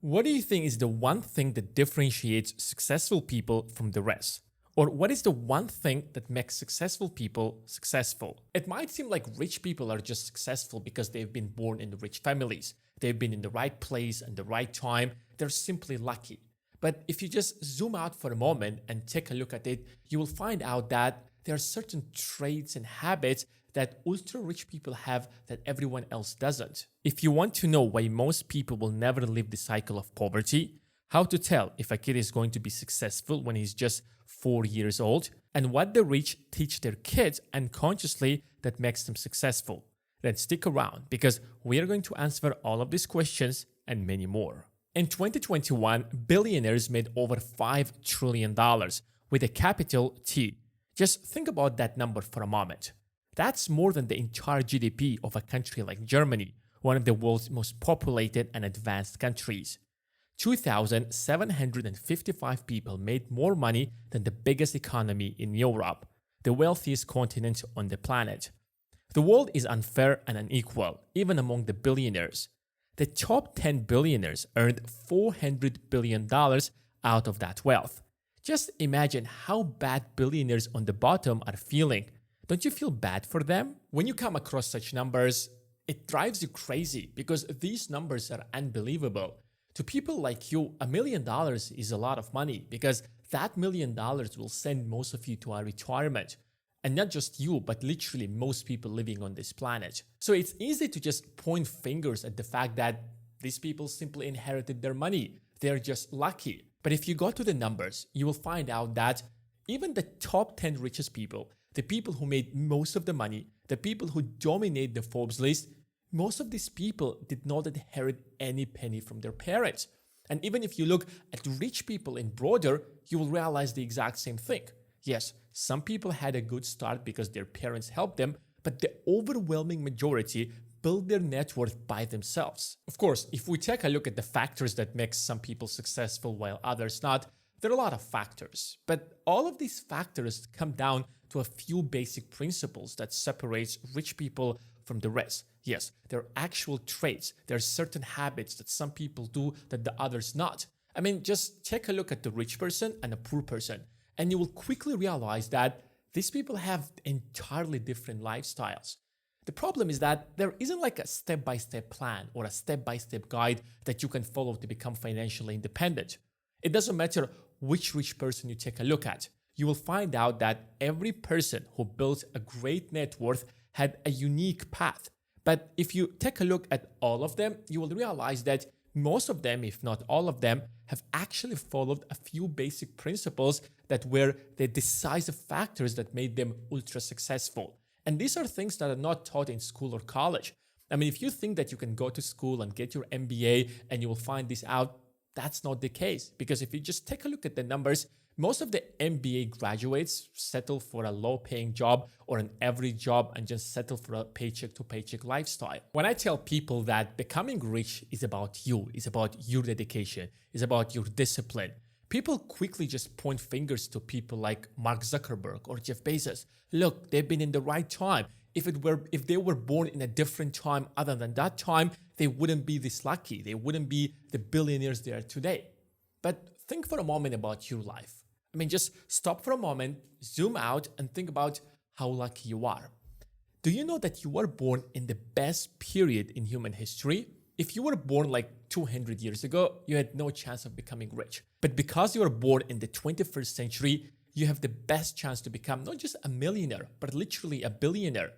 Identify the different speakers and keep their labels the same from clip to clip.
Speaker 1: What do you think is the one thing that differentiates successful people from the rest? Or what is the one thing that makes successful people successful? It might seem like rich people are just successful because they've been born in rich families. They've been in the right place and the right time. They're simply lucky. But if you just zoom out for a moment and take a look at it, you will find out that there are certain traits and habits that ultra rich people have that everyone else doesn't. If you want to know why most people will never leave the cycle of poverty, how to tell if a kid is going to be successful when he's just 4 years old, and what the rich teach their kids unconsciously that makes them successful, then stick around because we are going to answer all of these questions and many more. In 2021, billionaires made over $5 trillion with a capital T. Just think about that number for a moment. That's more than the entire GDP of a country like Germany, one of the world's most populated and advanced countries. 2,755 people made more money than the biggest economy in Europe, the wealthiest continent on the planet. The world is unfair and unequal, even among the billionaires. The top 10 billionaires earned $400 billion out of that wealth. Just imagine how bad billionaires on the bottom are feeling. Don't you feel bad for them? When you come across such numbers, it drives you crazy because these numbers are unbelievable. To people like you, $1 million is a lot of money because that $1 million will send most of you to a retirement. And not just you, but literally most people living on this planet. So it's easy to just point fingers at the fact that these people simply inherited their money. They're just lucky. But if you go to the numbers, you will find out that even the top 10 richest people, the people who made most of the money, the people who dominate the Forbes list, most of these people did not inherit any penny from their parents. And even if you look at rich people in broader, you will realize the exact same thing. Yes, some people had a good start because their parents helped them, but the overwhelming majority built their net worth by themselves. Of course, if we take a look at the factors that make some people successful while others not, there are a lot of factors. But all of these factors come down to a few basic principles that separates rich people from the rest. Yes, there are actual traits. There are certain habits that some people do that the others not. I mean, just take a look at the rich person and a poor person, and you will quickly realize that these people have entirely different lifestyles. The problem is that there isn't like a step-by-step plan or a step-by-step guide that you can follow to become financially independent. It doesn't matter which rich person you take a look at. You will find out that every person who built a great net worth had a unique path. But if you take a look at all of them, you will realize that most of them, if not all of them, have actually followed a few basic principles that were the decisive factors that made them ultra successful. And these are things that are not taught in school or college. I mean, if you think that you can go to school and get your MBA and you will find this out, that's not the case. Because if you just take a look at the numbers, most of the MBA graduates settle for a low-paying job or an average job and just settle for a paycheck-to-paycheck lifestyle. When I tell people that becoming rich is about you, is about your dedication, is about your discipline, people quickly just point fingers to people like Mark Zuckerberg or Jeff Bezos. Look, they've been in the right time. If they were born in a different time other than that time, they wouldn't be this lucky. They wouldn't be the billionaires they are today. But think for a moment about your life. I mean, just stop for a moment, zoom out, and think about how lucky you are. Do you know that you were born in the best period in human history? If you were born like 200 years ago, you had no chance of becoming rich. But because you were born in the 21st century, you have the best chance to become not just a millionaire, but literally a billionaire.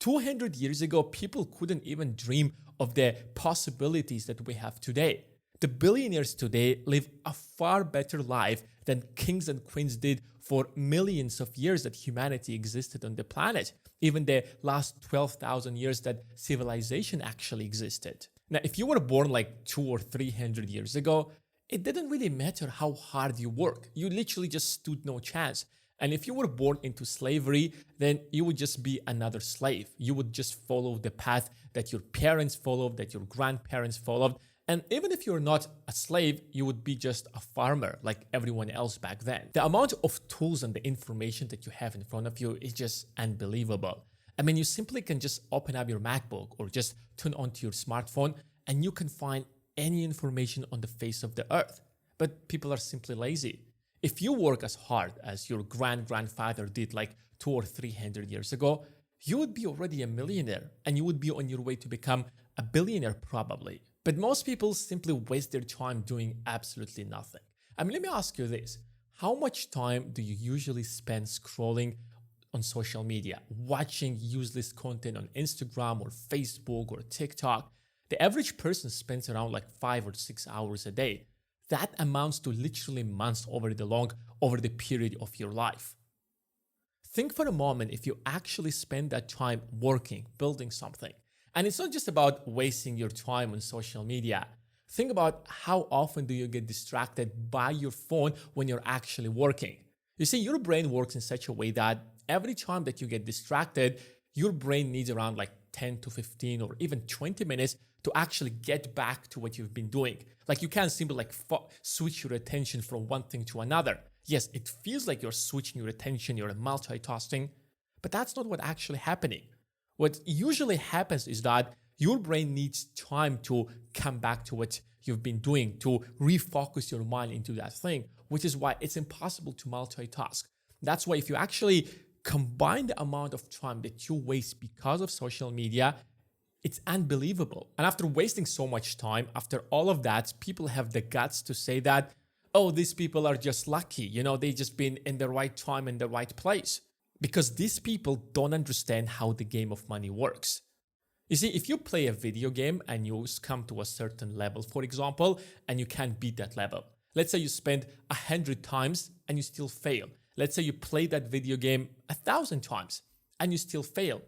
Speaker 1: 200 years ago, people couldn't even dream of the possibilities that we have today. The billionaires today live a far better life than kings and queens did for millions of years that humanity existed on the planet, even the last 12,000 years that civilization actually existed. Now, if you were born like 200 or 300 years ago, it didn't really matter how hard you work. You literally just stood no chance. And if you were born into slavery, then you would just be another slave. You would just follow the path that your parents followed, that your grandparents followed. And even if you're not a slave, you would be just a farmer like everyone else back then. The amount of tools and the information that you have in front of you is just unbelievable. I mean, you simply can just open up your MacBook or just turn onto your smartphone and you can find any information on the face of the earth. But people are simply lazy. If you work as hard as your grandfather did like 200 or 300 years ago, you would be already a millionaire and you would be on your way to become a billionaire probably. But most people simply waste their time doing absolutely nothing. I mean, let me ask you this. How much time do you usually spend scrolling on social media, watching useless content on Instagram or Facebook or TikTok? The average person spends around like 5 or 6 hours a day. That amounts to literally months over the period of your life. Think for a moment if you actually spend that time working, building something. And it's not just about wasting your time on social media. Think about how often do you get distracted by your phone when you're actually working. You see, your brain works in such a way that every time that you get distracted, your brain needs around like 10 to 15 or even 20 minutes to actually get back to what you've been doing. Like you can't simply like switch your attention from one thing to another. Yes, it feels like you're switching your attention, you're multitasking, but that's not what's actually happening. What usually happens is that your brain needs time to come back to what you've been doing, to refocus your mind into that thing, which is why it's impossible to multitask. That's why if you actually combine the amount of time that you waste because of social media, it's unbelievable. And after wasting so much time, after all of that, people have the guts to say that, oh, these people are just lucky. They just been in the right time in the right place. Because these people don't understand how the game of money works. You see, if you play a video game and you come to a certain level, for example, and you can't beat that level. Let's say you spend 100 times and you still fail. Let's say you play that video game 1,000 times and you still fail.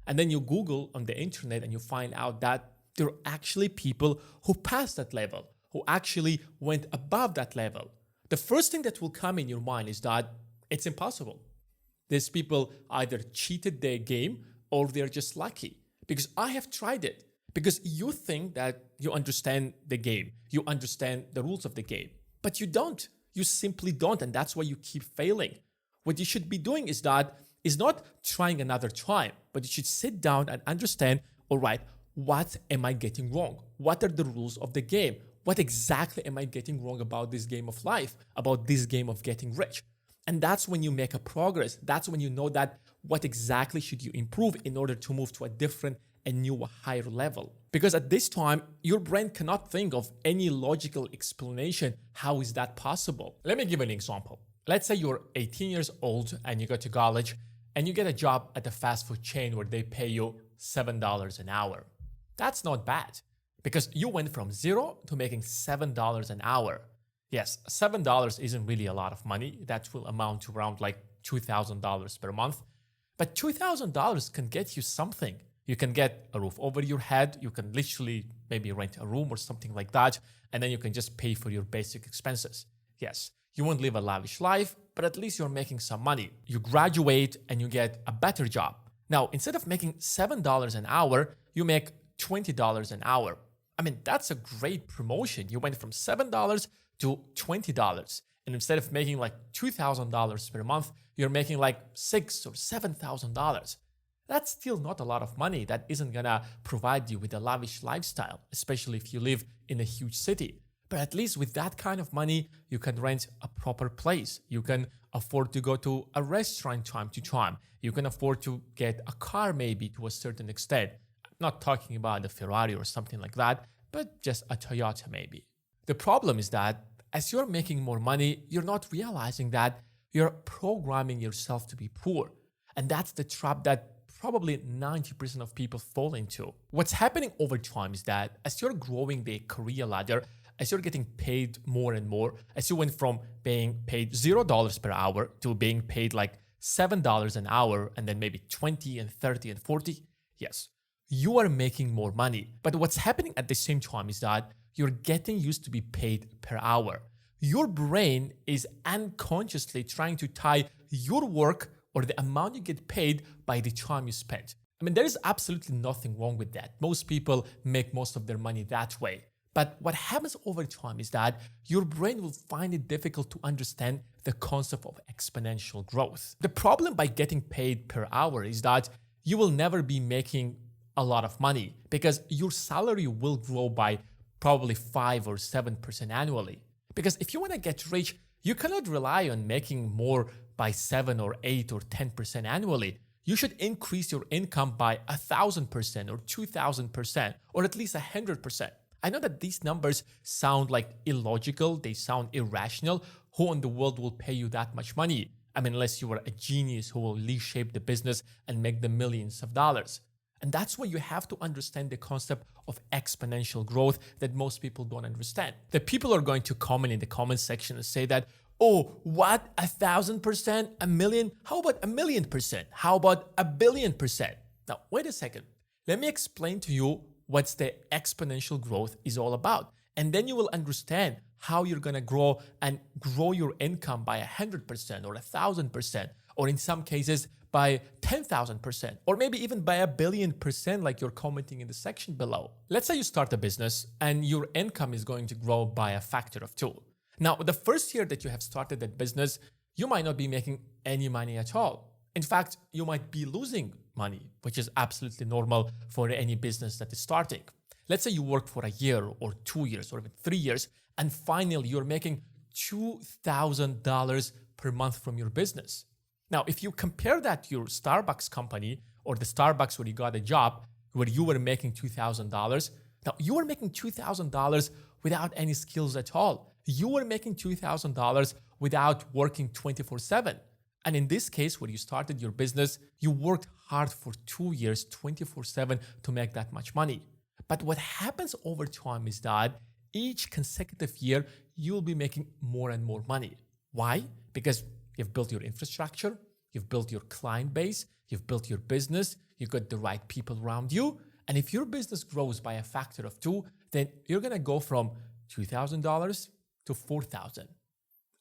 Speaker 1: And then you Google on the internet and you find out that there are actually people who passed that level, who actually went above that level. The first thing that will come in your mind is that it's impossible. These people either cheated their game or they're just lucky. Because I have tried it. Because you think that you understand the game. You understand the rules of the game. But you don't. You simply don't. And that's why you keep failing. What you should be doing is not trying another time. But you should sit down and understand, all right, what am I getting wrong? What are the rules of the game? What exactly am I getting wrong about this game of life? About this game of getting rich? And that's when you make a progress. That's when you know that what exactly should you improve in order to move to a different and new higher level. Because at this time, your brain cannot think of any logical explanation. How is that possible? Let me give an example. Let's say you're 18 years old and you go to college and you get a job at a fast food chain where they pay you $7 an hour. That's not bad because you went from zero to making $7 an hour. Yes, $7 isn't really a lot of money. That will amount to around like $2,000 per month. But $2,000 can get you something. You can get a roof over your head. You can literally maybe rent a room or something like that. And then you can just pay for your basic expenses. Yes, you won't live a lavish life, but at least you're making some money. You graduate and you get a better job. Now, instead of making $7 an hour, you make $20 an hour. I mean, that's a great promotion. You went from $7 to $20. And instead of making like $2,000 per month, you're making like $6,000 or $7,000. That's still not a lot of money. That isn't gonna provide you with a lavish lifestyle, especially if you live in a huge city. But at least with that kind of money, you can rent a proper place. You can afford to go to a restaurant time to time. You can afford to get a car maybe to a certain extent. I'm not talking about a Ferrari or something like that, but just a Toyota maybe. The problem is that as you're making more money, you're not realizing that you're programming yourself to be poor. And that's the trap that probably 90% of people fall into. What's happening over time is that as you're growing the career ladder, as you're getting paid more and more, as you went from being paid $0 per hour to being paid like $7 an hour and then maybe 20 and 30 and 40, yes, you are making more money. But what's happening at the same time is that you're getting used to be paid per hour. Your brain is unconsciously trying to tie your work or the amount you get paid by the time you spend. I mean, there is absolutely nothing wrong with that. Most people make most of their money that way. But what happens over time is that your brain will find it difficult to understand the concept of exponential growth. The problem by getting paid per hour is that you will never be making a lot of money because your salary will grow by probably 5 or 7% annually. Because if you want to get rich, you cannot rely on making more by 7 or 8 or 10% annually. You should increase your income by 1,000% or 2,000% or at least 100%. I know that these numbers sound like illogical, they sound irrational. Who in the world will pay you that much money? I mean, unless you are a genius who will reshape the business and make the millions of dollars. And that's why you have to understand the concept of exponential growth that most people don't understand. The people are going to comment in the comment section and say that, oh, what? 1,000%? A million? How about 1,000,000%? How about 1,000,000,000%? Now, wait a second. Let me explain to you what the exponential growth is all about. And then you will understand how you're going to grow your income by 100% or 1,000%, or in some cases by 10,000%, or maybe even by 1,000,000,000% like you're commenting in the section below. Let's say you start a business and your income is going to grow by a factor of 2. Now, the first year that you have started that business, you might not be making any money at all. In fact, you might be losing money, which is absolutely normal for any business that is starting. Let's say you work for a year or 2 years or even 3 years, and finally you're making $2,000 per month from your business. Now, if you compare that to your Starbucks company or the Starbucks where you got a job where you were making $2,000, now you were making $2,000 without any skills at all. You were making $2,000 without working 24/7. And in this case, when you started your business, you worked hard for 2 years, 24/7 to make that much money. But what happens over time is that each consecutive year, you'll be making more and more money. Why? Because you've built your infrastructure, you've built your client base, you've built your business, you've got the right people around you. And if your business grows by a factor of 2, then you're going to go from $2,000 to $4,000.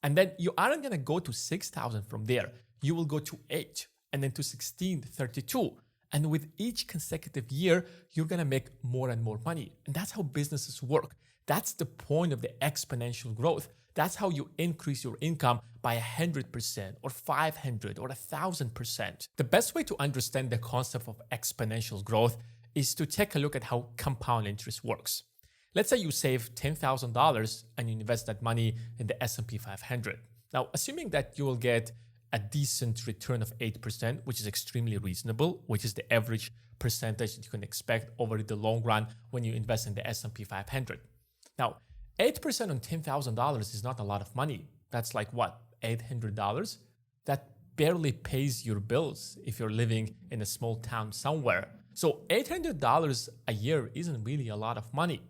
Speaker 1: And then you aren't going to go to 6,000 from there. You will go to 8 and then to 16, 32. And with each consecutive year, you're going to make more and more money. And that's how businesses work. That's the point of the exponential growth. That's how you increase your income by 100% or 500 or 1,000%. The best way to understand the concept of exponential growth is to take a look at how compound interest works. Let's say you save $10,000 and you invest that money in the S&P 500. Now, assuming that you will get a decent return of 8%, which is extremely reasonable, which is the average percentage that you can expect over the long run when you invest in the S&P 500. Now, 8% on $10,000 is not a lot of money. That's like what, $800? That barely pays your bills if you're living in a small town somewhere. So $800 a year isn't really a lot of money.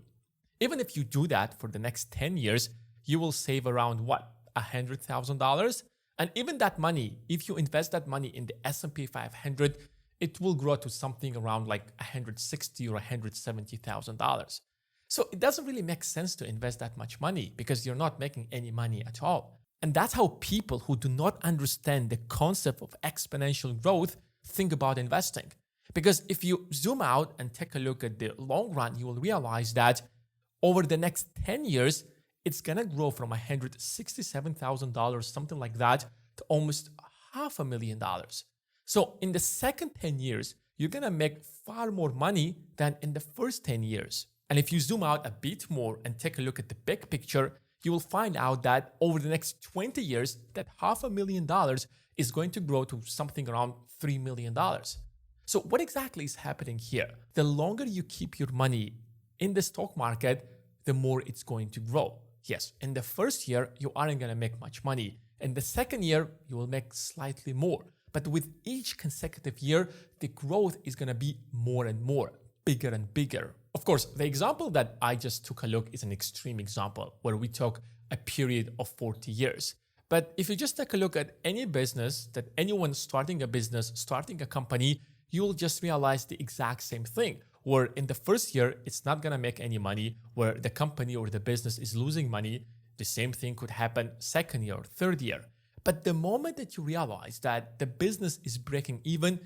Speaker 1: Even if you do that for the next 10 years, you will save around what, $100,000? And even that money, if you invest that money in the S&P 500, it will grow to something around like $160,000 or $170,000. So it doesn't really make sense to invest that much money because you're not making any money at all. And that's how people who do not understand the concept of exponential growth think about investing. Because if you zoom out and take a look at the long run, you will realize that over the next 10 years, it's going to grow from $167,000, something like that, to almost $500,000. So in the second 10 years, you're going to make far more money than in the first 10 years. And if you zoom out a bit more and take a look at the big picture, you will find out that over the next 20 years, that $500,000 is going to grow to something around $3 million. So what exactly is happening here? The longer you keep your money in the stock market, the more it's going to grow. Yes, in the first year, you aren't going to make much money. In the second year, you will make slightly more. But with each consecutive year, the growth is going to be more and more, bigger and bigger. Of course, the example that I just took a look is an extreme example where we took a period of 40 years. But if you just take a look at any business, that anyone starting a business, starting a company, you will just realize the exact same thing. Where in the first year, it's not going to make any money, where the company or the business is losing money. The same thing could happen second year or third year. But the moment that you realize that the business is breaking even,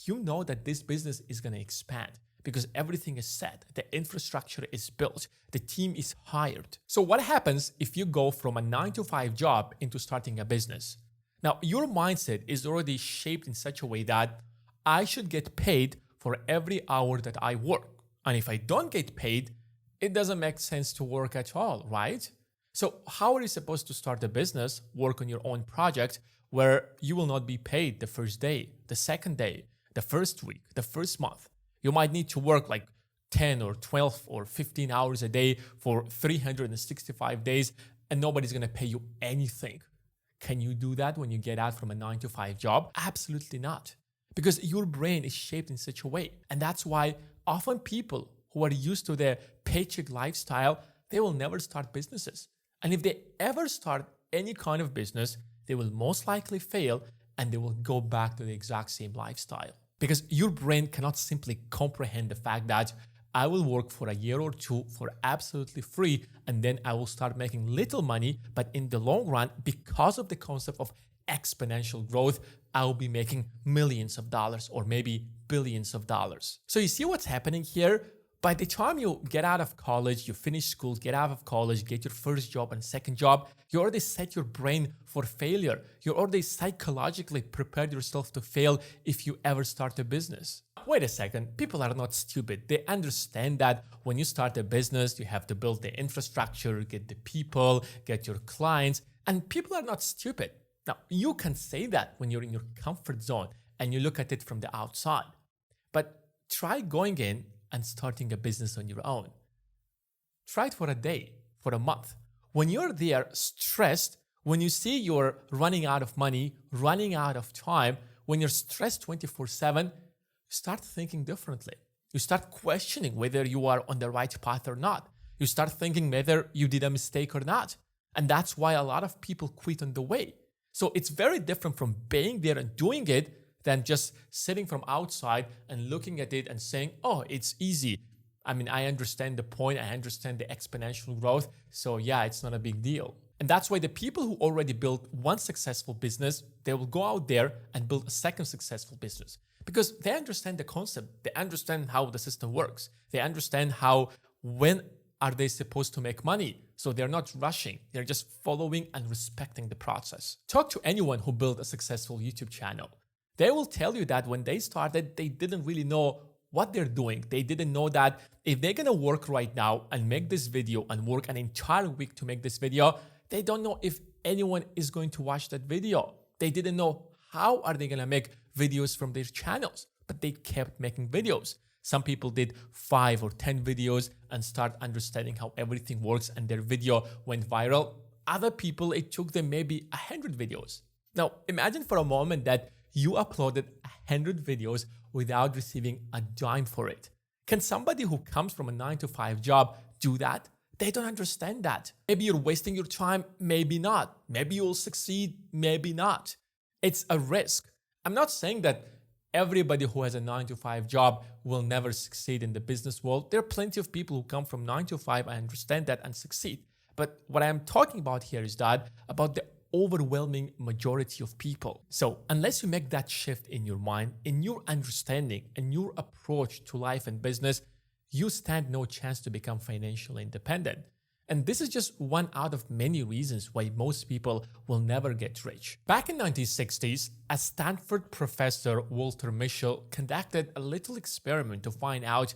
Speaker 1: you know that this business is going to expand because everything is set, the infrastructure is built, the team is hired. So what happens if you go from a 9-to-5 job into starting a business? Now, your mindset is already shaped in such a way that I should get paid for every hour that I work. And if I don't get paid, it doesn't make sense to work at all, right? So how are you supposed to start a business, work on your own project where you will not be paid the first day, the second day, the first week, the first month? You might need to work like 10 or 12 or 15 hours a day for 365 days and nobody's going to pay you anything. Can you do that when you get out from a 9-to-5 job? Absolutely not. Because your brain is shaped in such a way. And that's why often people who are used to their paycheck lifestyle, they will never start businesses. And if they ever start any kind of business, they will most likely fail and they will go back to the exact same lifestyle. Because your brain cannot simply comprehend the fact that I will work for a year or two for absolutely free and then I will start making little money, but in the long run, because of the concept of exponential growth, I will be making millions of dollars or maybe billions of dollars. So you see what's happening here? By the time you get out of college, you finish school, get out of college, get your first job and second job, you already set your brain for failure. You already psychologically prepared yourself to fail if you ever start a business. Wait a second, people are not stupid. They understand that when you start a business, you have to build the infrastructure, get the people, get your clients, and people are not stupid. Now, you can say that when you're in your comfort zone and you look at it from the outside, but try going in and starting a business on your own. Try it for a day, for a month. When you're there stressed, when you see you're running out of money, running out of time, when you're stressed 24/7, start thinking differently. You start questioning whether you are on the right path or not. You start thinking whether you did a mistake or not. And that's why a lot of people quit on the way. So it's very different from being there and doing it than just sitting from outside and looking at it and saying, oh, it's easy. I mean, I understand the point. I understand the exponential growth. So yeah, it's not a big deal. And that's why the people who already built one successful business, they will go out there and build a second successful business because they understand the concept. They understand how the system works. They understand when are they supposed to make money. So they're not rushing. They're just following and respecting the process. Talk to anyone who built a successful YouTube channel. They will tell you that when they started, they didn't really know what they're doing. They didn't know that if they're gonna work right now and make this video and work an entire week to make this video, they don't know if anyone is going to watch that video. They didn't know how are they gonna make videos from their channels, but they kept making videos. Some people did 5 or 10 videos and start understanding how everything works and their video went viral. Other people, it took them maybe 100 videos. Now, imagine for a moment that you uploaded 100 videos without receiving a dime for it. Can somebody who comes from a 9-to-5 job do that? They don't understand that. Maybe you're wasting your time, maybe not. Maybe you'll succeed, maybe not. It's a risk. I'm not saying that everybody who has a 9-to-5 job will never succeed in the business world. There are plenty of people who come from 9-to-5, I understand that, and succeed. But what I'm talking about here is that about the overwhelming majority of people. So unless you make that shift in your mind, in your understanding, and your approach to life and business, you stand no chance to become financially independent. And this is just one out of many reasons why most people will never get rich. Back in the 1960s, a Stanford professor, Walter Mischel, conducted a little experiment to find out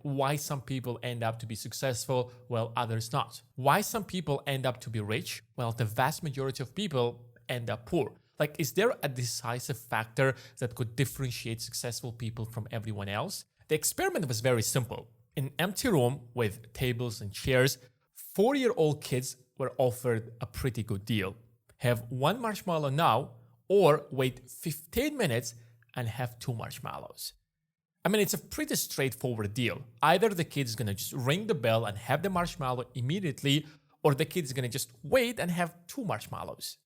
Speaker 1: why some people end up to be successful while others not. Why some people end up to be rich while the vast majority of people end up poor. Is there a decisive factor that could differentiate successful people from everyone else? The experiment was very simple. In an empty room with tables and chairs, 4-year-old kids were offered a pretty good deal. Have 1 marshmallow now or wait 15 minutes and have 2 marshmallows. I mean, it's a pretty straightforward deal. Either the kid's gonna just ring the bell and have the marshmallow immediately, or the kid's gonna just wait and have 2 marshmallows.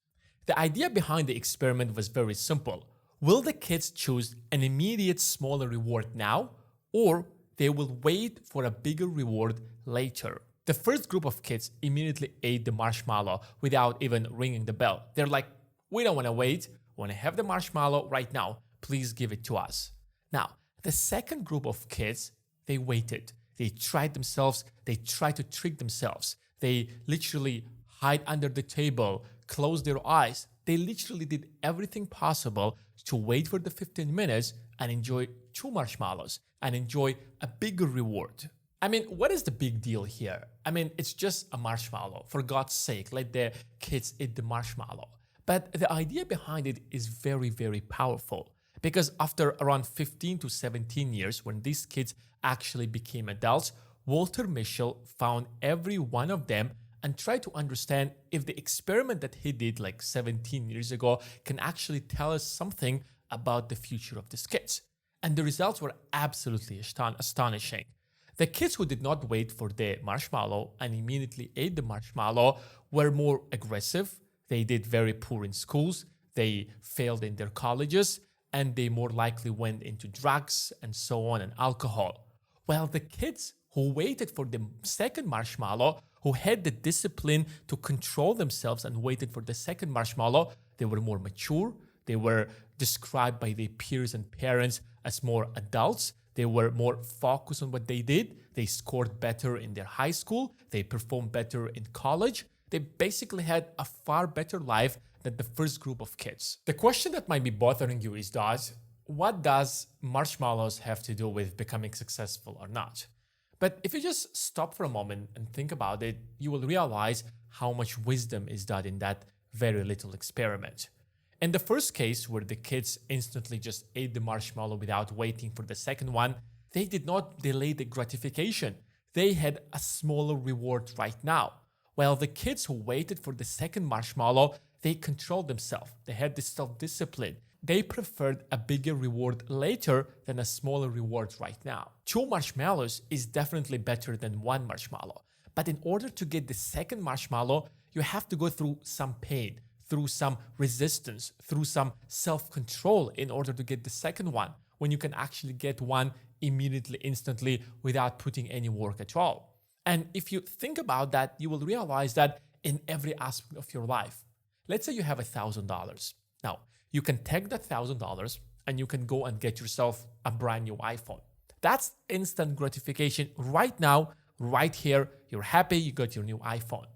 Speaker 1: The idea behind the experiment was very simple. Will the kids choose an immediate smaller reward now, or they will wait for a bigger reward later? The first group of kids immediately ate the marshmallow without even ringing the bell. They're like, we don't wanna wait, we wanna have the marshmallow right now, please give it to us. Now, the second group of kids, they waited. They tried themselves. They tried to trick themselves. They literally hide under the table, close their eyes. They literally did everything possible to wait for the 15 minutes and enjoy 2 marshmallows and enjoy a bigger reward. I mean, what is the big deal here? I mean, it's just a marshmallow. For God's sake, let the kids eat the marshmallow. But the idea behind it is very, very powerful because after around 15 to 17 years, when these kids actually became adults, Walter Mischel found every one of them and tried to understand if the experiment that he did like 17 years ago can actually tell us something about the future of these kids. And the results were absolutely astonishing. The kids who did not wait for the marshmallow and immediately ate the marshmallow were more aggressive. They did very poor in schools, they failed in their colleges, and they more likely went into drugs and so on and alcohol. While the kids who waited for the second marshmallow, who had the discipline to control themselves and waited for the second marshmallow, they were more mature. They were described by their peers and parents as more adults. They were more focused on what they did. They scored better in their high school. They performed better in college. They basically had a far better life than the first group of kids. The question that might be bothering you is that, what does marshmallows have to do with becoming successful or not? But if you just stop for a moment and think about it, you will realize how much wisdom is done in that very little experiment. In the first case, where the kids instantly just ate the marshmallow without waiting for the second one, they did not delay the gratification. They had a smaller reward right now. While the kids who waited for the second marshmallow, they controlled themselves. They had this self-discipline. They preferred a bigger reward later than a smaller reward right now. 2 marshmallows is definitely better than 1 marshmallow. But in order to get the second marshmallow, you have to go through some pain, through some resistance, through some self-control in order to get the second one, when you can actually get one immediately, instantly, without putting any work at all. And if you think about that, you will realize that in every aspect of your life. Let's say you have $1,000. Now, you can take that $1,000 and you can go and get yourself a brand new iPhone. That's instant gratification right now, right here. You're happy you got your new iPhone.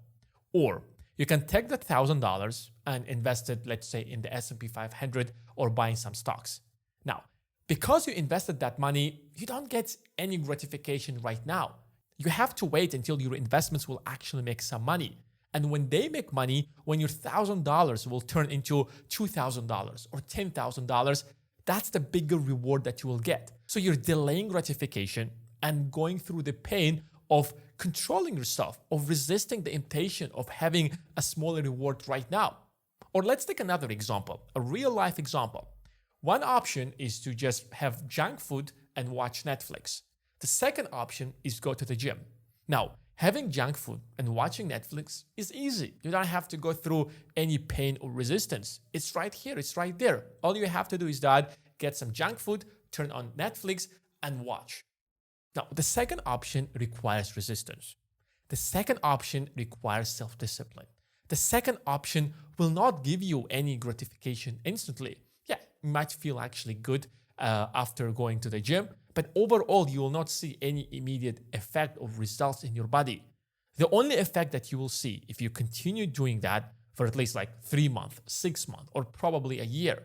Speaker 1: Or you can take that $1,000 and invest it, let's say, in the S&P 500 or buying some stocks. Now, because you invested that money, you don't get any gratification right now. You have to wait until your investments will actually make some money. And when they make money, when your $1,000 will turn into $2,000 or $10,000, that's the bigger reward that you will get. So you're delaying gratification and going through the pain of controlling yourself, of resisting the temptation of having a smaller reward right now. Or let's take another example, a real life example. One option is to just have junk food and watch Netflix. The second option is go to the gym. Now, having junk food and watching Netflix is easy. You don't have to go through any pain or resistance. It's right here, it's right there. All you have to do is that get some junk food, turn on Netflix and watch. Now, the second option requires resistance. The second option requires self-discipline. The second option will not give you any gratification instantly. Yeah, you might feel actually good after going to the gym, but overall, you will not see any immediate effect or results in your body. The only effect that you will see if you continue doing that for at least like 3 months, 6 months, or probably a year.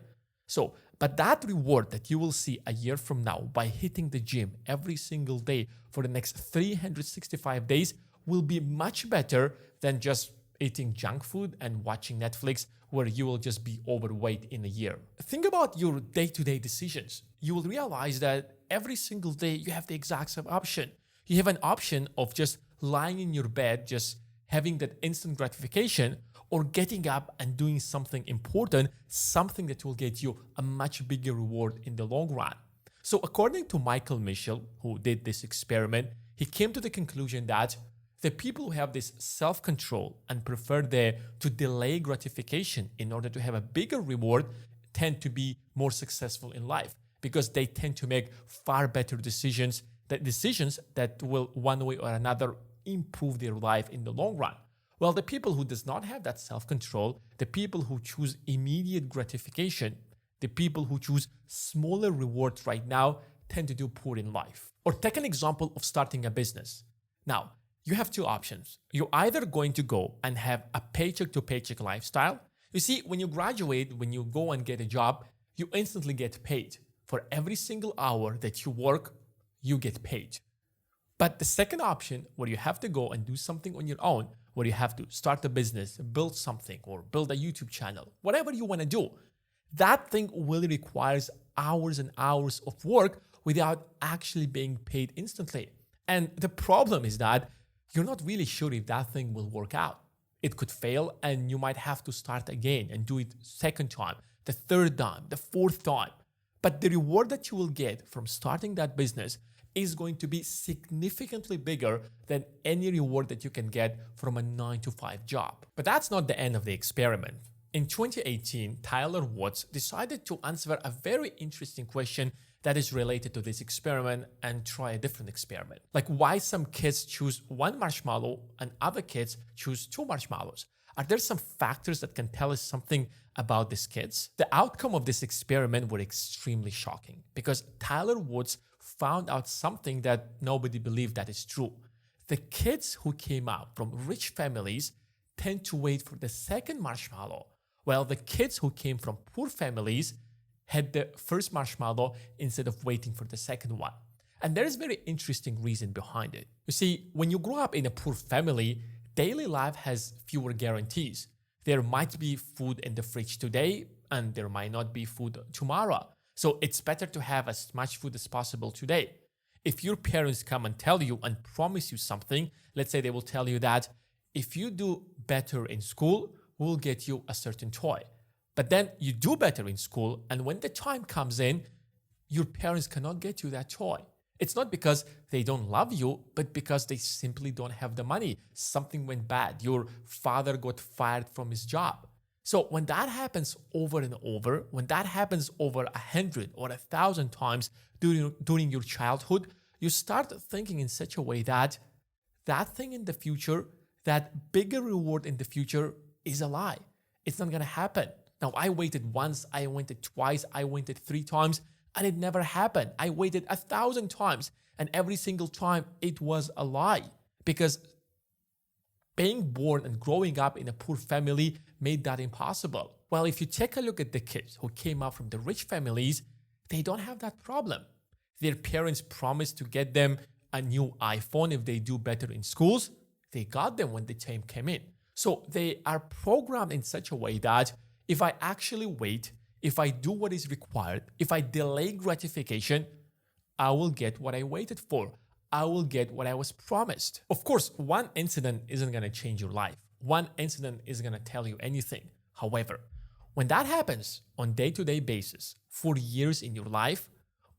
Speaker 1: But that reward that you will see a year from now by hitting the gym every single day for the next 365 days will be much better than just eating junk food and watching Netflix, where you will just be overweight in a year. Think about your day-to-day decisions. You will realize that every single day you have the exact same option. You have an option of just lying in your bed, just having that instant gratification, or getting up and doing something important, something that will get you a much bigger reward in the long run. So according to Michael Mischel, who did this experiment, he came to the conclusion that the people who have this self-control and prefer to delay gratification in order to have a bigger reward tend to be more successful in life because they tend to make far better decisions that will one way or another improve their life in the long run. Well, the people who does not have that self-control, the people who choose immediate gratification, the people who choose smaller rewards right now tend to do poor in life. Or take an example of starting a business. Now, you have 2 options. You're either going to go and have a paycheck to paycheck lifestyle. You see, when you graduate, when you go and get a job, you instantly get paid. For every single hour that you work, you get paid. But the second option, where you have to go and do something on your own, where you have to start a business, build something, or build a YouTube channel, whatever you want to do, that thing really requires hours and hours of work without actually being paid instantly. And the problem is that you're not really sure if that thing will work out. It could fail and you might have to start again and do it second time, the third time, the fourth time. But the reward that you will get from starting that business is going to be significantly bigger than any reward that you can get from a 9-to-5 job. But that's not the end of the experiment. In 2018, Tyler Watts decided to answer a very interesting question that is related to this experiment and try a different experiment. Like why some kids choose one marshmallow and other kids choose two marshmallows. Are there some factors that can tell us something about these kids? The outcome of this experiment were extremely shocking because Tyler Watts found out something that nobody believed that is true. The kids who came out from rich families tend to wait for the second marshmallow, while the kids who came from poor families had the first marshmallow instead of waiting for the second one. And there is a very interesting reason behind it. You see, when you grow up in a poor family, daily life has fewer guarantees. There might be food in the fridge today, and there might not be food tomorrow. So it's better to have as much food as possible today. If your parents come and tell you and promise you something, let's say they will tell you that if you do better in school, we'll get you a certain toy. But then you do better in school, and when the time comes in, your parents cannot get you that toy. It's not because they don't love you, but because they simply don't have the money. Something went bad. Your father got fired from his job. So when that happens over and over, when that happens over 100 or 1,000 times during your childhood, you start thinking in such a way that that thing in the future, that bigger reward in the future is a lie. It's not going to happen. Now, I waited once, I waited twice, I waited 3 times, and it never happened. I waited 1,000 times, and every single time it was a lie. Because being born and growing up in a poor family made that impossible. Well, if you take a look at the kids who came out from the rich families, they don't have that problem. Their parents promised to get them a new iPhone if they do better in schools. They got them when the time came in. So they are programmed in such a way that if I actually wait, if I do what is required, if I delay gratification, I will get what I waited for. I will get what I was promised. Of course, one incident isn't going to change your life. One incident isn't going to tell you anything. However, when that happens on day-to-day basis for years in your life,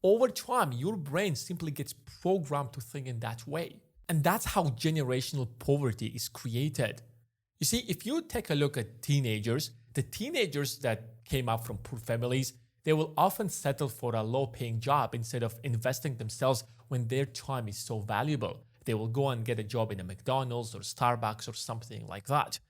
Speaker 1: over time, your brain simply gets programmed to think in that way. And that's how generational poverty is created. You see, if you take a look at teenagers, the teenagers that came up from poor families, they will often settle for a low-paying job instead of investing themselves when their time is so valuable. They will go and get a job in a McDonald's or Starbucks or something like that.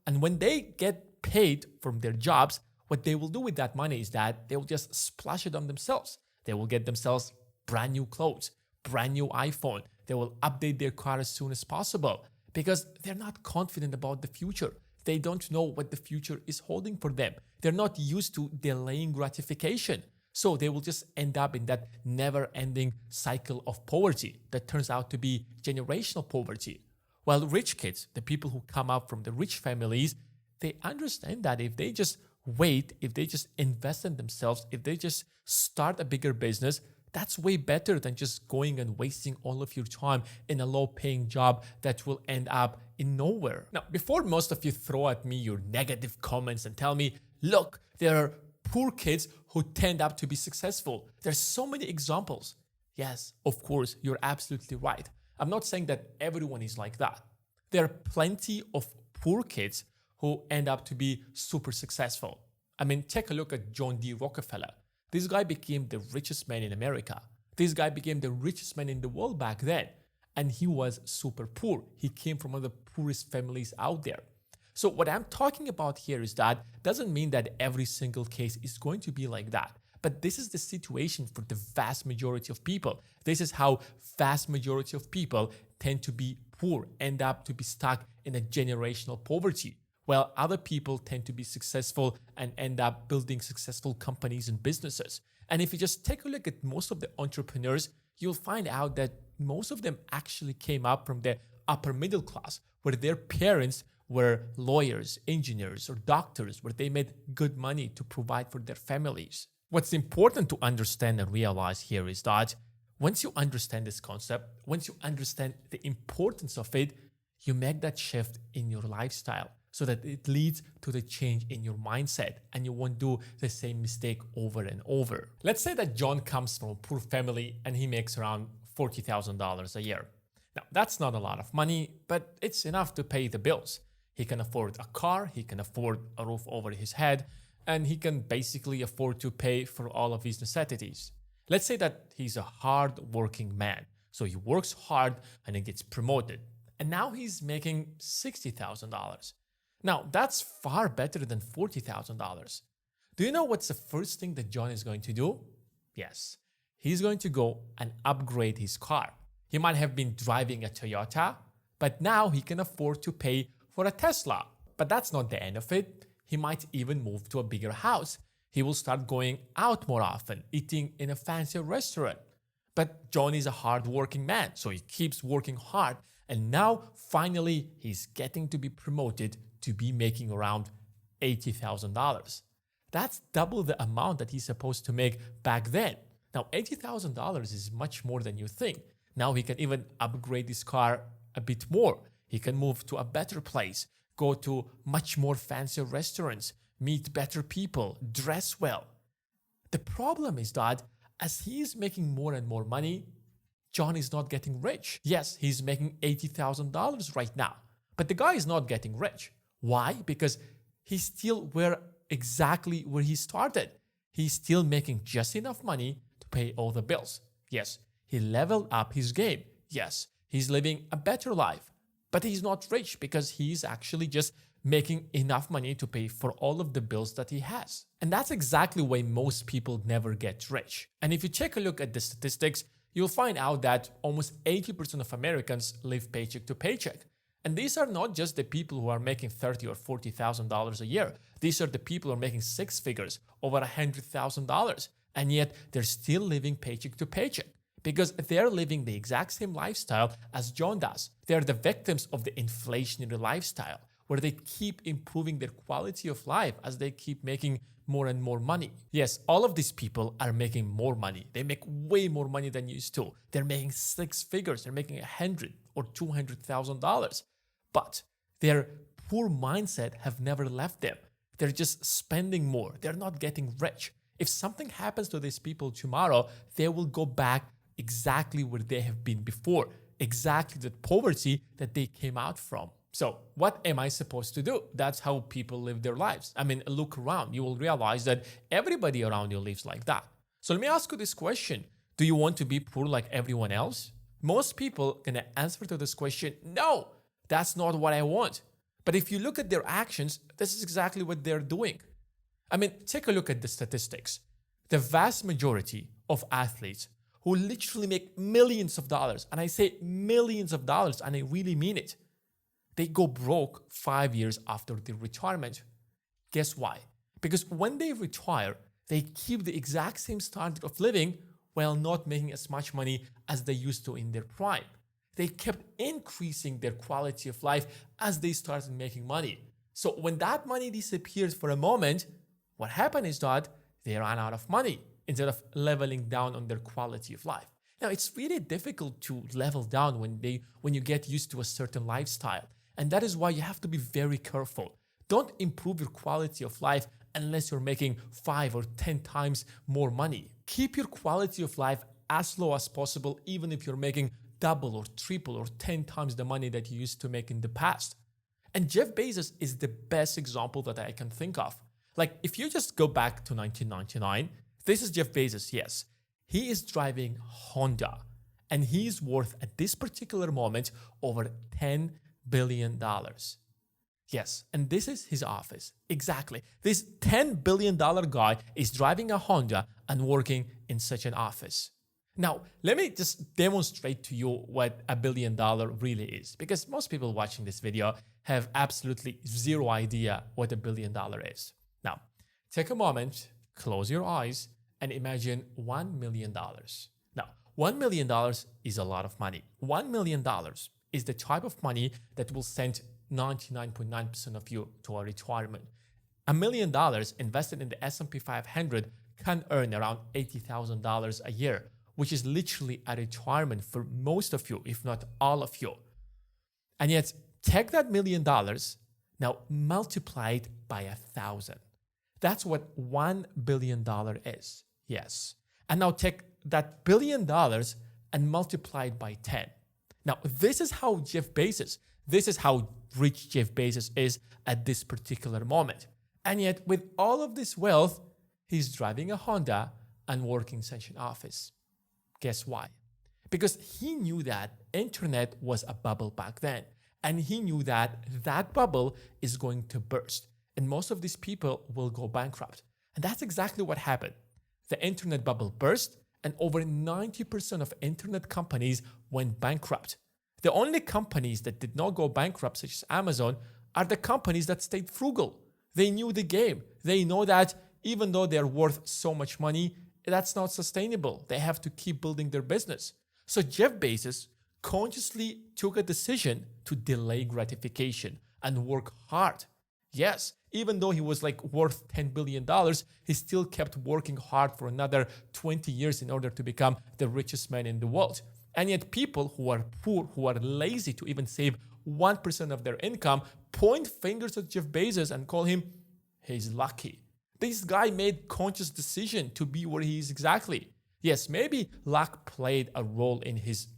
Speaker 1: And when they get paid from their jobs, what they will do with that money is that they will just splash it on themselves. They will get themselves brand new clothes, brand new iPhone. They will update their car as soon as possible because they're not confident about the future. They don't know what the future is holding for them. They're not used to delaying gratification. So they will just end up in that never-ending cycle of poverty that turns out to be generational poverty. While rich kids, the people who come up from the rich families, they understand that if they just wait, if they just invest in themselves, if they just start a bigger business, that's way better than just going and wasting all of your time in a low-paying job that will end up in nowhere. Now, before most of you throw at me your negative comments and tell me, look, there are poor kids who tend up to be successful. There's so many examples. Yes, of course, you're absolutely right. I'm not saying that everyone is like that. There are plenty of poor kids who end up to be super successful. I mean, take a look at John D. Rockefeller. This guy became the richest man in America. This guy became the richest man in the world back then. And he was super poor. He came from one of the poorest families out there. So what I'm talking about here is that doesn't mean that every single case is going to be like that. But this is the situation for the vast majority of people. This is how vast majority of people tend to be poor, end up to be stuck in a generational poverty, while other people tend to be successful and end up building successful companies and businesses. And if you just take a look at most of the entrepreneurs, you'll find out that most of them actually came up from the upper middle class, where their parents were lawyers, engineers, or doctors, where they made good money to provide for their families. What's important to understand and realize here is that once you understand this concept, once you understand the importance of it, you make that shift in your lifestyle so that it leads to the change in your mindset and you won't do the same mistake over and over. Let's say that John comes from a poor family and he makes around $40,000 a year. Now, that's not a lot of money, but it's enough to pay the bills. He can afford a car, he can afford a roof over his head, and he can basically afford to pay for all of his necessities. Let's say that he's a hard-working man. So he works hard and he gets promoted. And now he's making $60,000. Now, that's far better than $40,000. Do you know what's the first thing that John is going to do? Yes, he's going to go and upgrade his car. He might have been driving a Toyota, but now he can afford to pay for a Tesla. But that's not the end of it. He might even move to a bigger house. He will start going out more often, eating in a fancier restaurant. But John is a hard-working man, so he keeps working hard. And now, finally, he's getting to be promoted to be making around $80,000. That's double the amount that he's supposed to make back then. Now, $80,000 is much more than you think. Now he can even upgrade his car a bit more. He can move to a better place, go to much more fancier restaurants, meet better people, dress well. The problem is that as he is making more and more money, John is not getting rich. Yes, he's making $80,000 right now, but the guy is not getting rich. Why? Because he's still exactly where he started. He's still making just enough money to pay all the bills. Yes, he leveled up his game. Yes, he's living a better life, but he's not rich because he's actually just making enough money to pay for all of the bills that he has. And that's exactly why most people never get rich. And if you take a look at the statistics, you'll find out that almost 80% of Americans live paycheck to paycheck. And these are not just the people who are making $30,000 or $40,000 a year. These are the people who are making six figures, over $100,000. And yet they're still living paycheck to paycheck because they're living the exact same lifestyle as John does. They're the victims of the inflationary lifestyle, where they keep improving their quality of life as they keep making more and more money. Yes, all of these people are making more money. They make way more money than used to. They're making six figures. They're making $100,000 or $200,000. But their poor mindset have never left them. They're just spending more. They're not getting rich. If something happens to these people tomorrow, they will go back exactly where they have been before, exactly the poverty that they came out from. So what am I supposed to do? That's how people live their lives. I mean, look around. You will realize that everybody around you lives like that. So let me ask you this question. Do you want to be poor like everyone else? Most people are going to answer to this question, no, that's not what I want. But if you look at their actions, this is exactly what they're doing. I mean, take a look at the statistics. The vast majority of athletes who literally make millions of dollars, and I say millions of dollars, and I really mean it, they go broke 5 years after their retirement. Guess why? Because when they retire, they keep the exact same standard of living while not making as much money as they used to in their prime. They kept increasing their quality of life as they started making money. So when that money disappears for a moment, what happened is that they ran out of money instead of leveling down on their quality of life. Now, it's really difficult to level down when you get used to a certain lifestyle. And that is why you have to be very careful. Don't improve your quality of life unless you're making 5 or 10 times more money. Keep your quality of life as low as possible, even if you're making double or triple or 10 times the money that you used to make in the past. And Jeff Bezos is the best example that I can think of. Like, if you just go back to 1999, this is Jeff Bezos, yes. He is driving Honda, and he's worth at this particular moment over $10 billion. Yes, and this is his office. Exactly. This $10 billion guy is driving a Honda and working in such an office. Now, let me just demonstrate to you what $1 billion really is, because most people watching this video have absolutely zero idea what $1 billion is. Now, take a moment, close your eyes, and imagine $1 million. Now, $1 million is a lot of money. $1 million is the type of money that will send 99.9% of you to a retirement. $1 million invested in the S&P 500 can earn around $80,000 a year, which is literally a retirement for most of you, if not all of you. And yet, take that $1 million, now multiply it by 1,000. That's what $1 billion is. Yes. And now take that $1 billion and multiply it by 10. Now, this is how this is how rich Jeff Bezos is at this particular moment. And yet, with all of this wealth, he's driving a Honda and working in such an office. Guess why? Because he knew that internet was a bubble back then. And he knew that that bubble is going to burst. And most of these people will go bankrupt. And that's exactly what happened. The internet bubble burst, and over 90% of internet companies went bankrupt. The only companies that did not go bankrupt, such as Amazon, are the companies that stayed frugal. They knew the game. They know that even though they're worth so much money, that's not sustainable. They have to keep building their business. So Jeff Bezos consciously took a decision to delay gratification and work hard. Yes, even though he was worth $10 billion, he still kept working hard for another 20 years in order to become the richest man in the world. And yet people who are poor, who are lazy to even save 1% of their income, point fingers at Jeff Bezos and call him, he's lucky. This guy made conscious decision to be where he is exactly. Yes, maybe luck played a role in his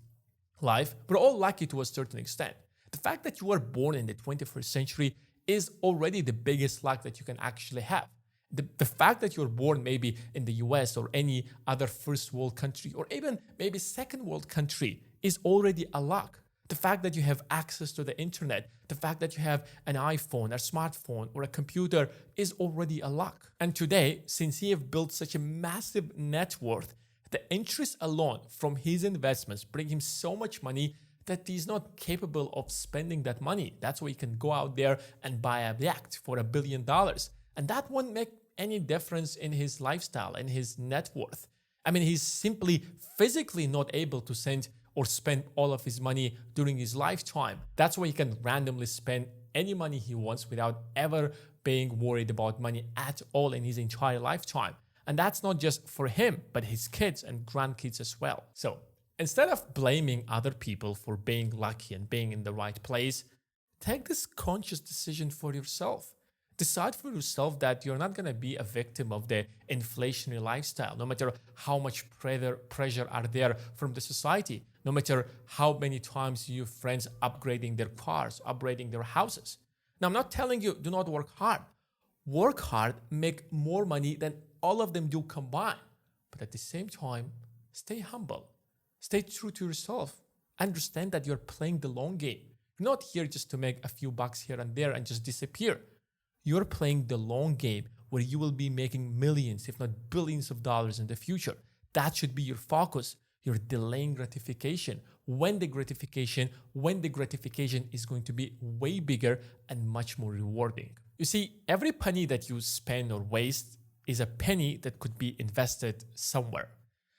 Speaker 1: life, but all lucky to a certain extent. The fact that you were born in the 21st century is already the biggest luck that you can actually have. The fact that you're born maybe in the US or any other first world country or even maybe second world country is already a luck. The fact that you have access to the internet, the fact that you have an iPhone, a smartphone, or a computer is already a luck. And today, since he have built such a massive net worth, the interest alone from his investments bring him so much money that he's not capable of spending that money. That's why he can go out there and buy a yacht for $1 billion. And that won't make any difference in his lifestyle and his net worth. I mean, he's simply physically not able to send or spend all of his money during his lifetime. That's why he can randomly spend any money he wants without ever being worried about money at all in his entire lifetime. And that's not just for him, but his kids and grandkids as well. So instead of blaming other people for being lucky and being in the right place, take this conscious decision for yourself. Decide for yourself that you're not going to be a victim of the inflationary lifestyle, no matter how much pressure are there from the society, no matter how many times you have friends upgrading their cars, upgrading their houses. Now, I'm not telling you do not work hard. Work hard, make more money than all of them do combined. But at the same time, stay humble. Stay true to yourself. Understand that you're playing the long game. You're not here just to make a few bucks here and there and just disappear. You're playing the long game where you will be making millions, if not billions of dollars in the future. That should be your focus. You're delaying gratification. When the gratification is going to be way bigger and much more rewarding. You see, every penny that you spend or waste is a penny that could be invested somewhere.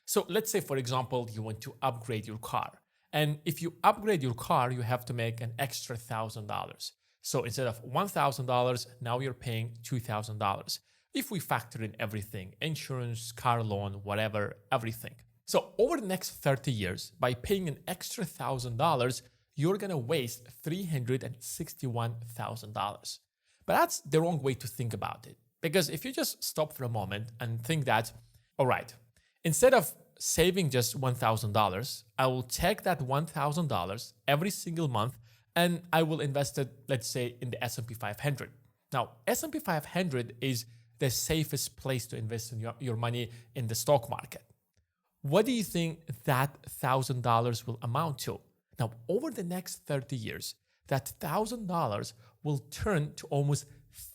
Speaker 1: So let's say, for example, you want to upgrade your car. And if you upgrade your car, you have to make an extra $1,000. So instead of $1,000, now you're paying $2,000. If we factor in everything, insurance, car loan, whatever, everything. So over the next 30 years, by paying an extra $1,000, you're going to waste $361,000. But that's the wrong way to think about it. Because if you just stop for a moment and think that, all right, instead of saving just $1,000, I will take that $1,000 every single month and I will invest it, let's say, in the S&P 500. Now, S&P 500 is the safest place to invest in your money in the stock market. What do you think that $1,000 will amount to? Now, over the next 30 years, that $1,000 will turn to almost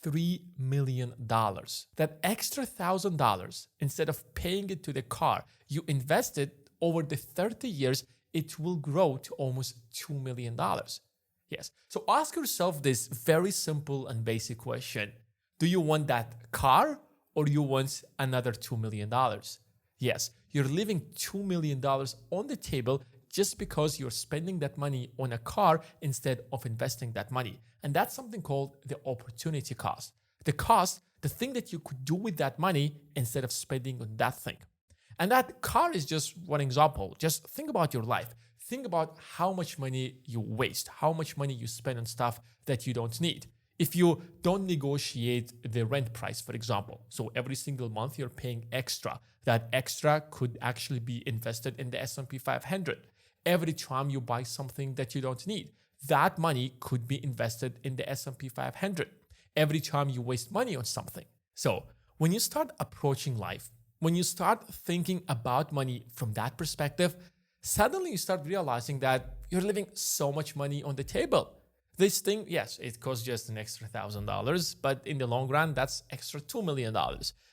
Speaker 1: $3 million. That extra $1,000, instead of paying it to the car, you invested over the 30 years, it will grow to almost $2 million. Yes. So ask yourself this very simple and basic question. Do you want that car or you want another $2 million? Yes, you're leaving $2 million on the table just because you're spending that money on a car instead of investing that money. And that's something called the opportunity cost. The cost, the thing that you could do with that money instead of spending on that thing. And that car is just one example. Just think about your life. Think about how much money you waste, how much money you spend on stuff that you don't need. If you don't negotiate the rent price, for example, so every single month you're paying extra, that extra could actually be invested in the S&P 500. Every time you buy something that you don't need, that money could be invested in the S&P 500. Every time you waste money on something. So when you start approaching life, when you start thinking about money from that perspective, suddenly you start realizing that you're leaving so much money on the table. This thing, yes, it costs just an extra $1,000, but in the long run, that's extra $2 million.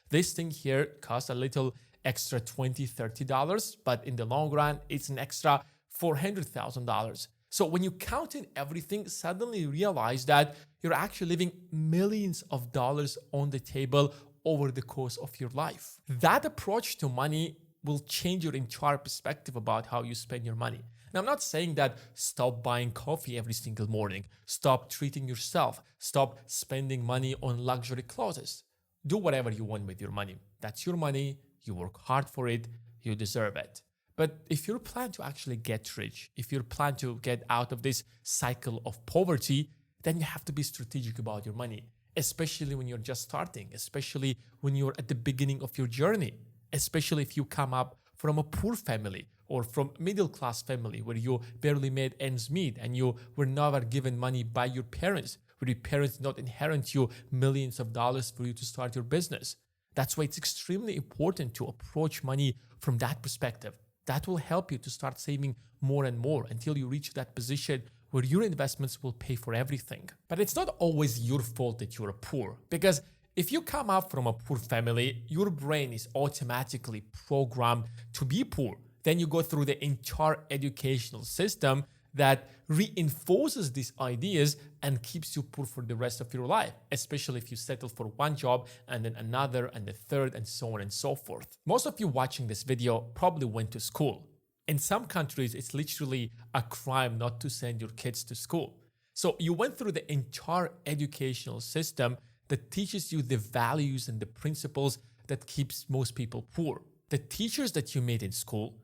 Speaker 1: This thing here costs a little extra $20, $30, but in the long run, it's an extra $400,000. So when you count in everything, suddenly you realize that you're actually leaving millions of dollars on the table over the course of your life. That approach to money will change your entire perspective about how you spend your money. Now, I'm not saying that stop buying coffee every single morning, stop treating yourself, stop spending money on luxury clothes. Do whatever you want with your money. That's your money, you work hard for it, you deserve it. But if you plan to actually get rich, if you plan to get out of this cycle of poverty, then you have to be strategic about your money, especially when you're just starting, especially when you're at the beginning of your journey, especially if you come up from a poor family or from middle-class family where you barely made ends meet and you were never given money by your parents, where your parents did not inherit you millions of dollars for you to start your business. That's why it's extremely important to approach money from that perspective. That will help you to start saving more and more until you reach that position where your investments will pay for everything. But it's not always your fault that you're poor, because if you come up from a poor family, your brain is automatically programmed to be poor. Then you go through the entire educational system that reinforces these ideas and keeps you poor for the rest of your life, especially if you settle for one job and then another and the third and so on and so forth. Most of you watching this video probably went to school. In some countries, it's literally a crime not to send your kids to school. So you went through the entire educational system that teaches you the values and the principles that keeps most people poor. The teachers that you made in school,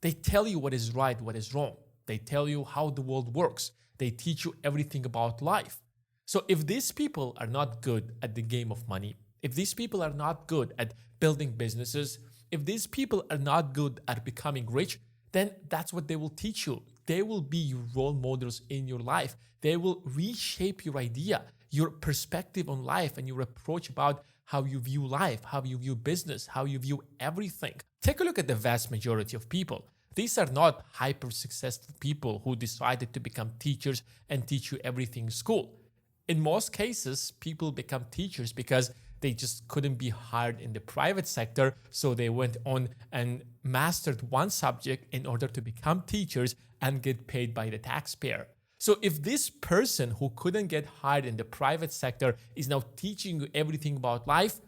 Speaker 1: they tell you what is right, what is wrong. They tell you how the world works. They teach you everything about life. So if these people are not good at the game of money, if these people are not good at building businesses, if these people are not good at becoming rich, then that's what they will teach you. They will be your role models in your life. They will reshape your idea, your perspective on life, and your approach about how you view life, how you view business, how you view everything. Take a look at the vast majority of people. These are not hyper successful people who decided to become teachers and teach you everything in school. In most cases, people become teachers because they just couldn't be hired in the private sector, so they went on and mastered one subject in order to become teachers and get paid by the taxpayer. So if this person who couldn't get hired in the private sector is now teaching you everything about life,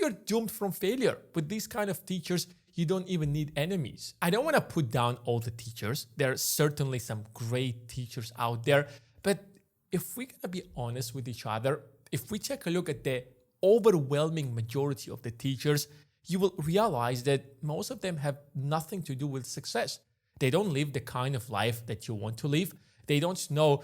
Speaker 1: you're doomed from failure. With these kind of teachers, you don't even need enemies. I don't want to put down all the teachers. There are certainly some great teachers out there. But if we're going to be honest with each other, if we take a look at the overwhelming majority of the teachers, you will realize that most of them have nothing to do with success. They don't live the kind of life that you want to live. They don't know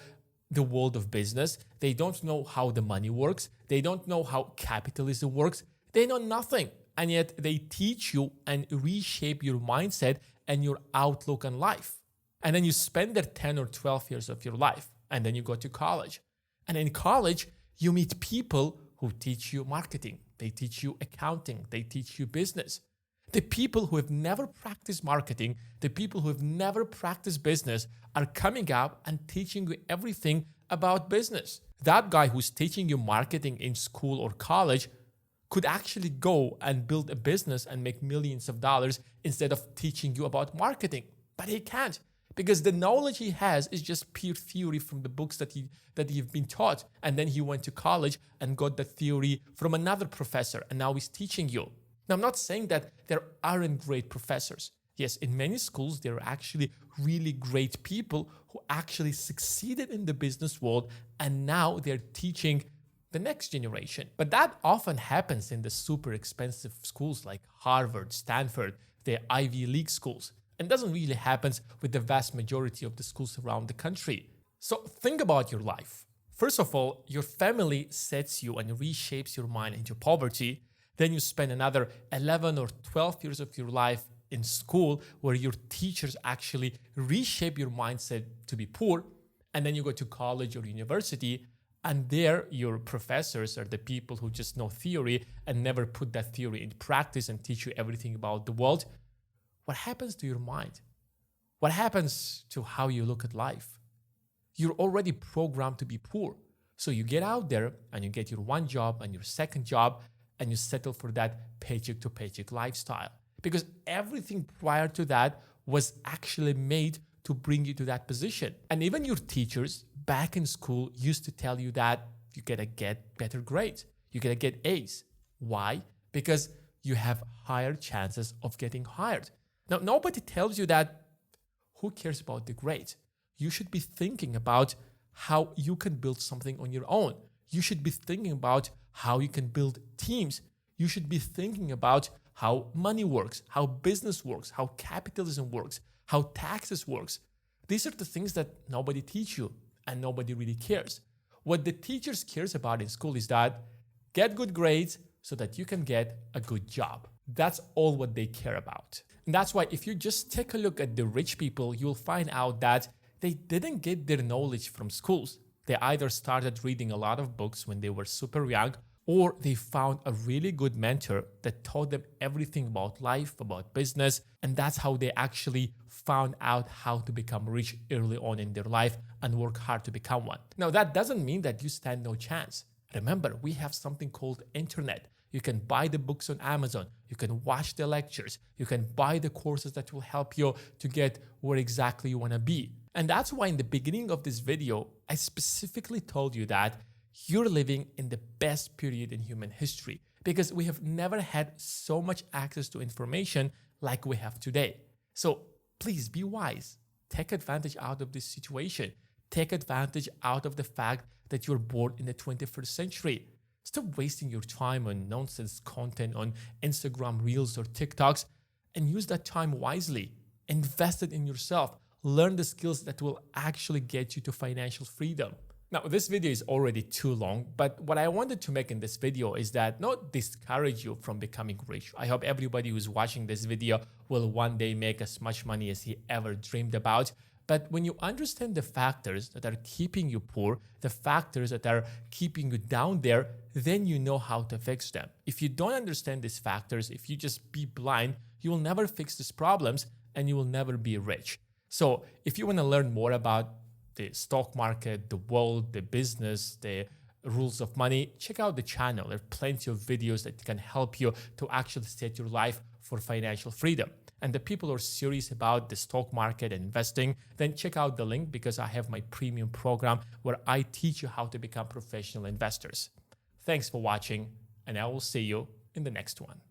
Speaker 1: the world of business. They don't know how the money works. They don't know how capitalism works. They know nothing. And yet they teach you and reshape your mindset and your outlook on life. And then you spend there 10 or 12 years of your life. And then you go to college. And in college, you meet people who teach you marketing. They teach you accounting. They teach you business. The people who have never practiced marketing, the people who have never practiced business are coming up and teaching you everything about business. That guy who's teaching you marketing in school or college could actually go and build a business and make millions of dollars instead of teaching you about marketing. But he can't, because the knowledge he has is just pure theory from the books that he've been taught. And then he went to college and got the theory from another professor, and now he's teaching you. Now, I'm not saying that there aren't great professors. Yes, in many schools, there are actually really great people who actually succeeded in the business world, and now they're teaching the next generation. But that often happens in the super expensive schools like Harvard, Stanford, the Ivy League schools, and doesn't really happen with the vast majority of the schools around the country. So think about your life. First of all, your family sets you and reshapes your mind into poverty. Then you spend another 11 or 12 years of your life in school where your teachers actually reshape your mindset to be poor. And then you go to college or university, and there your professors are the people who just know theory and never put that theory in practice and teach you everything about the world. What happens to your mind? What happens to how you look at life? You're already programmed to be poor. So you get out there and you get your one job and your second job, and you settle for that paycheck to paycheck lifestyle. Because everything prior to that was actually made to bring you to that position. And even your teachers back in school used to tell you that you gotta get better grades, you gotta get A's. Why? Because you have higher chances of getting hired. Now, nobody tells you that. Who cares about the grades? You should be thinking about how you can build something on your own. You should be thinking about how you can build teams. You should be thinking about how money works, how business works, how capitalism works, how taxes works. These are the things that nobody teach you and nobody really cares. What the teachers cares about in school is that get good grades so that you can get a good job. That's all what they care about. And that's why if you just take a look at the rich people, you'll find out that they didn't get their knowledge from schools. They either started reading a lot of books when they were super young, or they found a really good mentor that taught them everything about life, about business, and that's how they actually found out how to become rich early on in their life and work hard to become one. Now, that doesn't mean that you stand no chance. Remember, we have something called internet. You can buy the books on Amazon. You can watch the lectures. You can buy the courses that will help you to get where exactly you want to be. And that's why in the beginning of this video, I specifically told you that you're living in the best period in human history, because we have never had so much access to information like we have today. So please be wise. Take advantage out of this situation. Take advantage out of the fact that you're born in the 21st century. Stop wasting your time on nonsense content on Instagram Reels or TikToks, and use that time wisely. Invest it in yourself. Learn the skills that will actually get you to financial freedom. Now, this video is already too long, but what I wanted to make in this video is that not discourage you from becoming rich. I hope everybody who's watching this video will one day make as much money as he ever dreamed about. But when you understand the factors that are keeping you poor, the factors that are keeping you down there, then you know how to fix them. If you don't understand these factors, if you just be blind, you will never fix these problems and you will never be rich. So if you want to learn more about the stock market, the world, the business, the rules of money, check out the channel. There are plenty of videos that can help you to actually set your life for financial freedom. And the people who are serious about the stock market and investing, then check out the link, because I have my premium program where I teach you how to become professional investors. Thanks for watching, and I will see you in the next one.